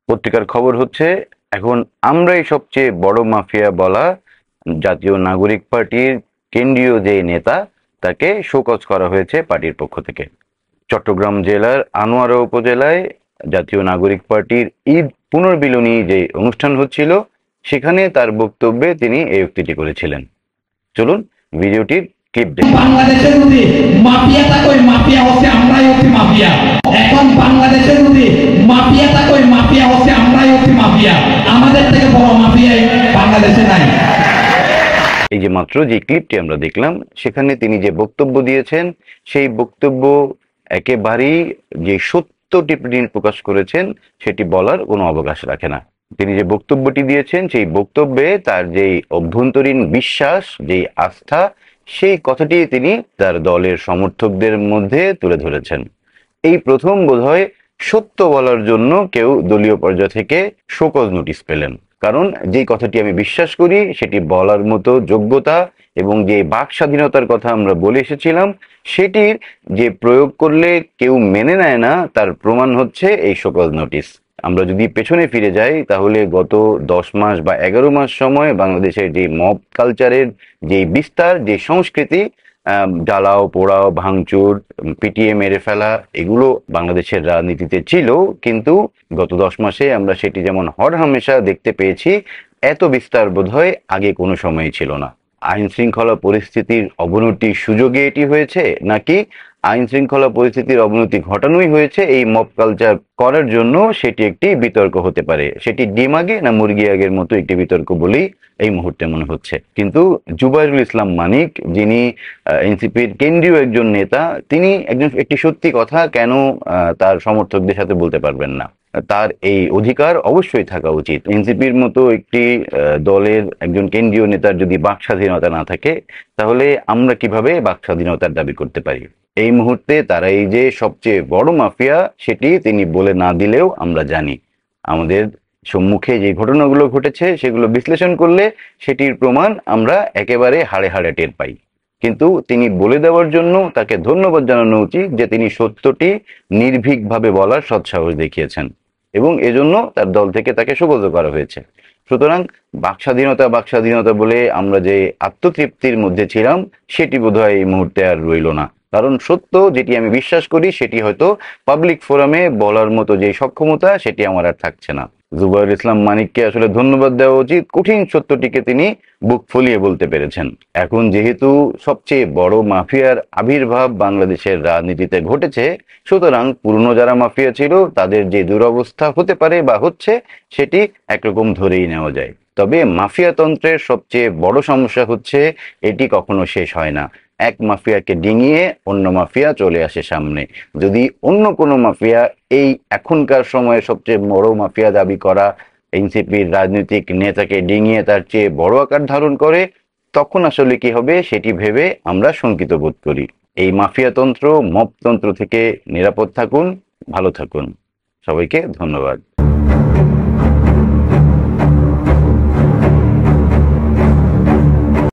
পত্রিকার খবর হচ্ছে এখন আমরাই সবচেয়ে বড় মাফিয়া বলা জাতীয় নাগরিক পার্টির কেন্দ্রীয় যে নেতা তাকে শোকজ করা হয়েছে পার্টির পক্ষ থেকে। চট্টগ্রাম জেলার আনোয়ারা উপজেলায় জাতীয় নাগরিক পার্টির ঈদ পুনর্মিলনী যে অনুষ্ঠান হচ্ছিল সেখানে তার বক্তব্যে তিনি এই উক্তিটি করেছিলেন। চলুন ভিডিওটির ক্লিপ দেখুন। বাংলাদেশে যদি মাফিয়া থাকে মাফিয়া হচ্ছে আমরাই হচ্ছে মাফিয়া। এখন বাংলাদেশে যদি মাফিয়া থাকে মাফিয়া হচ্ছে আমরাই হচ্ছে মাফিয়া। আমাদের থেকে বড় মাফিয়া বাংলাদেশে নাই। এই যে মাত্র যে ক্লিপটি আমরা দেখলাম সেখানে তিনি যে বক্তব্য দিয়েছেন সেই বক্তব্য একেবারেই যে সত্যটি তিনি প্রকাশ করেছেন সেটি বলার কোনো অবকাশ রাখে না। তিনি যে বক্তব্যটি দিয়েছেন সেই বক্তব্যে তার যেই অভ্যন্তরীণ বিশ্বাস, যেই আস্থা, সেই কথাটি তিনি তার দলের সমর্থকদের মধ্যে তুলে ধরেছেন। এই প্রথম বোধহয় সত্য বলার জন্য কেউ দলীয় পর্যায় থেকে শোকজ নোটিশ পেলেন। কারণ যেই কথাটি আমি বিশ্বাস করি সেটি বলার মতো যোগ্যতা এবং যে বাক স্বাধীনতার কথা আমরা বলে এসেছিলাম সেটির যে প্রয়োগ করলে কেউ মেনে নেয় না তার প্রমাণ হচ্ছে এই শোকজ নোটিশ। আমরা যদি পেছনে ফিরে যাই তাহলে গত 10 মাস বা 11 মাস সময় বাংলাদেশের যে মব কালচারের যে বিস্তার, যে সংস্কৃতি, জ্বালাও পোড়াও ভাঙচুর পিটিয়ে মেরে ফেলা, এগুলো বাংলাদেশের রাজনীতিতে ছিল, কিন্তু গত 10 মাসে আমরা সেটি যেমন হরহামেশা দেখতে পেয়েছি এত বিস্তার বোধহয় আগে কোনো সময় ছিল না। আইন শৃঙ্খলা পরিস্থিতির অবনতির সুযোগে এটি হয়েছে নাকি আইন শৃঙ্খলা পরিস্থিতির অবনতি ঘটানোই হয়েছে এই মব কালচার করার জন্য, সেটি একটি বিতর্ক হতে পারে। সেটি ডিম আগে না মুরগি আগের মতো একটি বিতর্ক বলেই এই মুহূর্তে মনে হচ্ছে। কিন্তু জুবাইরুল ইসলাম মানিক, যিনি এনসিপির কেন্দ্রীয় একজন নেতা, তিনি একটি সত্যি কথা কেন তার সমর্থকদের সাথে বলতে পারবেন না? তার এই অধিকার অবশ্যই থাকা উচিত। এনসিপির মতো একটি দলের একজন কেন্দ্রীয় নেতার যদি বাক স্বাধীনতা না থাকে তাহলে আমরা কিভাবে বাক স্বাধীনতার দাবি করতে পারি? এই মুহূর্তে তারা এই যে সবচেয়ে বড় মাফিয়া সেটি তিনি বলে না দিলেও আমরা জানি। আমাদের সম্মুখে যে ঘটনাগুলো ঘটেছে সেগুলো বিশ্লেষণ করলে সেটির প্রমাণ আমরা একেবারে হাড়ে হাড়ে টের পাই। কিন্তু তিনি বলে দেওয়ার জন্য তাকে ধন্যবাদ জানানো উচিত যে তিনি সত্যটি নির্ভীকভাবে বলার সৎসাহস দেখিয়েছেন এবং এজন্য তার দল থেকে তাকে সুগত করা হয়েছে। সুতরাং বাক স্বাধীনতা বলে আমরা যে আত্মতৃপ্তির মধ্যে ছিলাম সেটি বোধহয় এই মুহূর্তে আর রইল না। কারণ সত্য যেটি আমি বিশ্বাস করি সেটি হয়তো পাবলিক ফোরামে বলার মতো যে সক্ষমতা সেটি আমার আর থাকছে না। জুবাইরুল ইসলাম মানিককে আসলে ধন্যবাদ দেওয়া উচিত, কঠিন সত্যটিকে তিনি বুক ফুলিয়ে বলতে পেরেছেন। এখন যেহেতু সবচেয়ে বড় মাফিয়ার আবির্ভাব বাংলাদেশের রাজনীতিতে ঘটেছে, সুতরাং পুরনো যারা মাফিয়া ছিল তাদের যে দুরবস্থা হতে পারে বা হচ্ছে সেটি একরকম ধরেই নেওয়া যায়। তবে মাফিয়া তন্ত্রের সবচেয়ে বড় সমস্যা হচ্ছে এটি কখনো শেষ হয় না। এক মাফিয়াকে ডিঙিয়ে অন্য মাফিয়া চলে আসে সামনে। যদি অন্য কোনো মাফিয়া এই এখনকার সময়ে সবচেয়ে বড় মাফিয়া দাবি করা এনসিপির রাজনৈতিক নেতাকে ডিঙিয়ে তার চেয়ে বড় আকার ধারণ করে, তখন আসলে কি হবে সেটি ভেবে আমরা শঙ্কিত বোধ করি। এই মাফিয়াতন্ত্র, মবতন্ত্র থেকে নিরাপদ থাকুন, ভালো থাকুন। সবাইকে ধন্যবাদ।